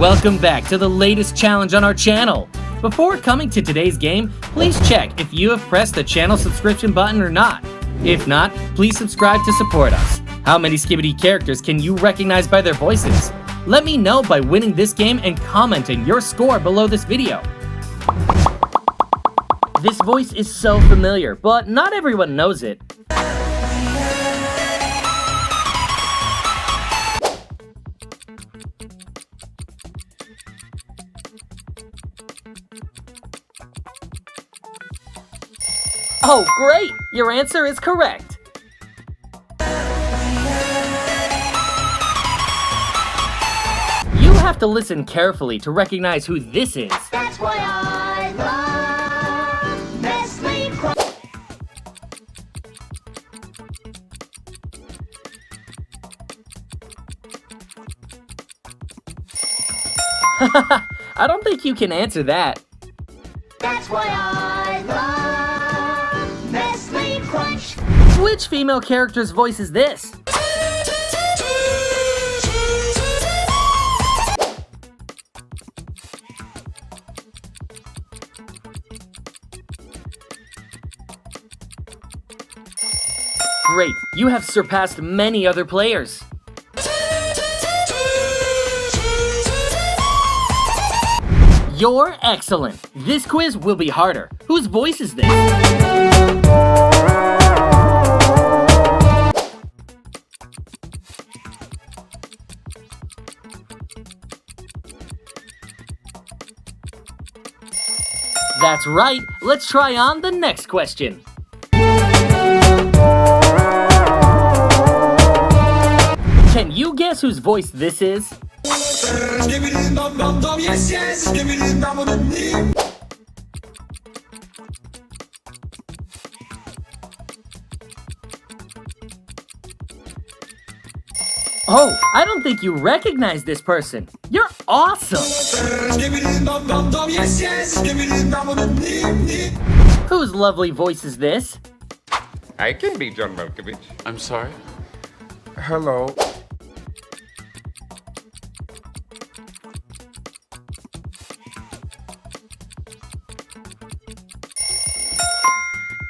Welcome back to the latest challenge on our channel. Before coming to today's game, please check if you have pressed the channel subscription button or not. If not, please subscribe to support us. How many Skibidi characters can you recognize by their voices? Let me know by winning this game and commenting your score below this video. This voice is so familiar, but not everyone knows it. Oh, great! Your answer is correct. You have to listen carefully to recognize who this is. That's why I love Nestle Crunch. I don't think you can answer that. That's why I love Nestle Crunch. Which female character's voice is this? Great, you have surpassed many other players. You're excellent. This quiz will be harder. Whose voice is this? That's right. Let's try on the next question. Can you guess whose voice this is? Oh, I don't think you recognize this person. You're awesome! Whose lovely voice is this? I can be John Malkovich. I'm sorry? Hello.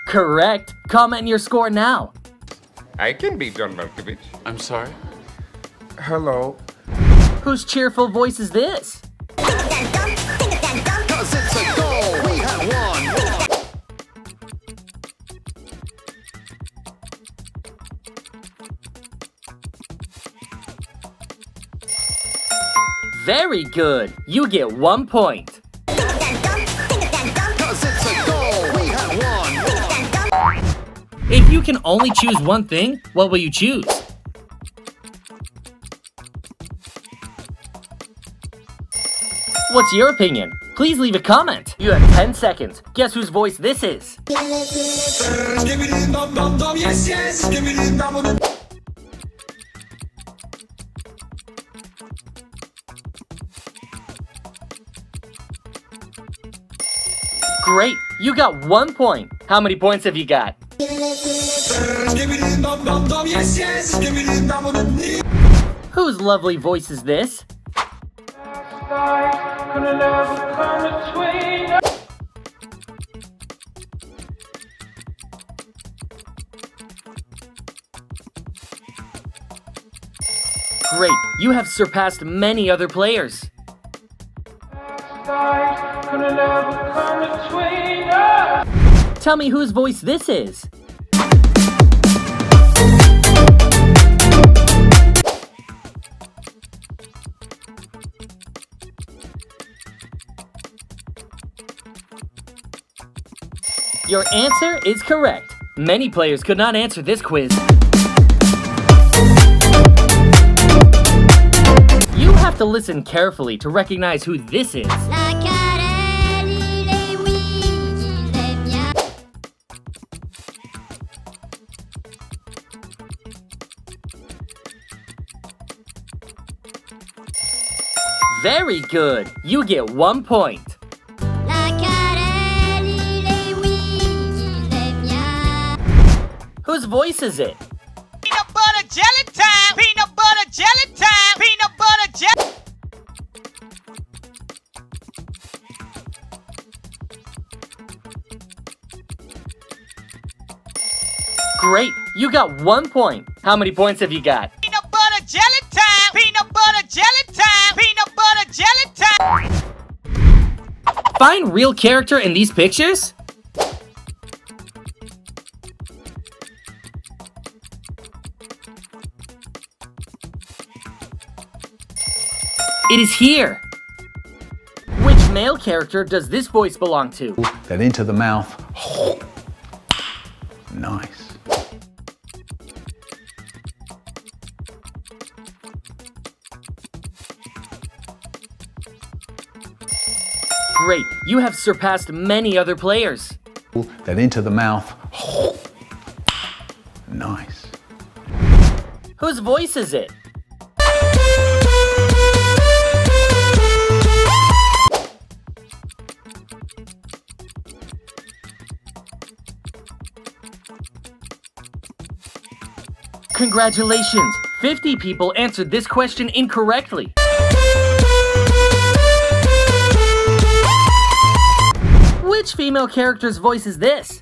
Correct. Comment your score now. I can be John Malkovich. I'm sorry? Hello. Whose cheerful voice is this? Very good. You get 1 point. If you can only choose one thing, what will you choose? What's your opinion? Please leave a comment. You have 10 seconds. Guess whose voice this is? Great, you got 1 point. How many points have you got? Whose lovely voice is this? Great, you have surpassed many other players. Tell me whose voice this is. Your answer is correct. Many players could not answer this quiz. You have to listen carefully to recognize who this is. Very good. You get 1 point. Whose voice is it? Peanut butter jelly time! Peanut butter jelly time! Peanut butter jelly! Great, you got 1 point. How many points have you got? Peanut butter jelly time! Peanut butter jelly time! Peanut butter jelly time! Find real character in these pictures. It is here. Which male character does this voice belong to? Then into the mouth. Nice. Great, you have surpassed many other players. Then into the mouth. Nice. Whose voice is it? Congratulations! 50 people answered this question incorrectly. Which female character's voice is this?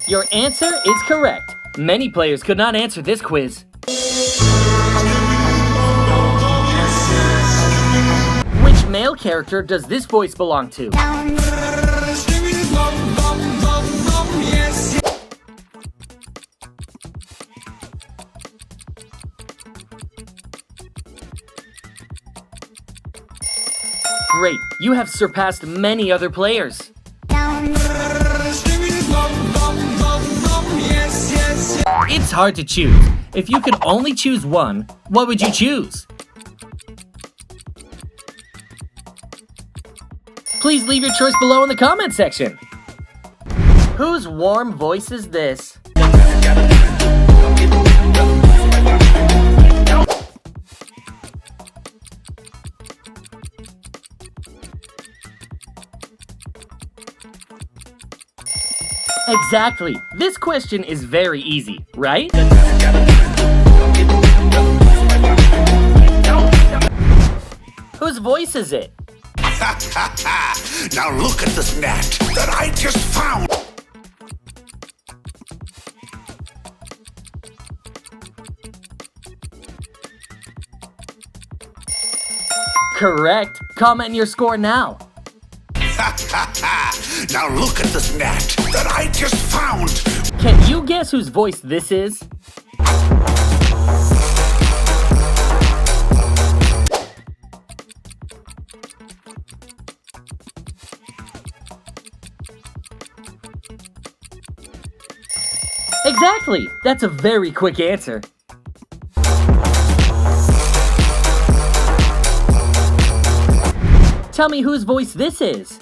Your answer is correct. Many players could not answer this quiz. Which male character does this voice belong to? Great, you have surpassed many other players. It's hard to choose. If you could only choose one, what would you choose? Please leave your choice below in the comment section. Whose warm voice is this? Exactly. This question is very easy, right? Whose voice is it? Now look at this net that I just found. Correct. Comment your score now. Now look at this net that I just found. Can you guess whose voice this is? Exactly! That's a very quick answer. Tell me whose voice this is.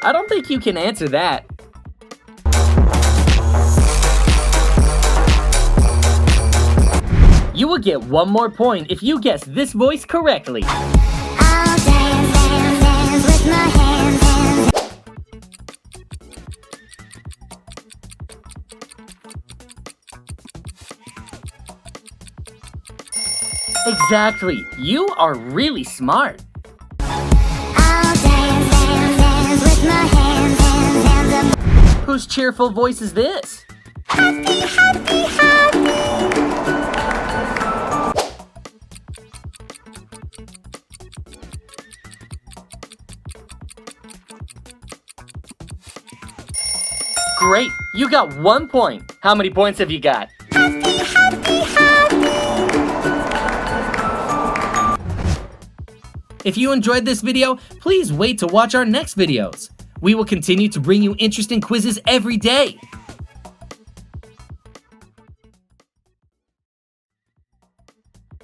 I don't think you can answer that. You will get 1 more point if you guess this voice correctly. I'll dance, dance, dance with my hands, hands. Exactly. You are really smart. I'll dance, dance, dance with my hands, hands, hands up. Whose cheerful voice is this? Happy, happy, happy. Great. You got 1 point. How many points have you got? Happy, happy, happy. If you enjoyed this video, please wait to watch our next videos. We will continue to bring you interesting quizzes every day.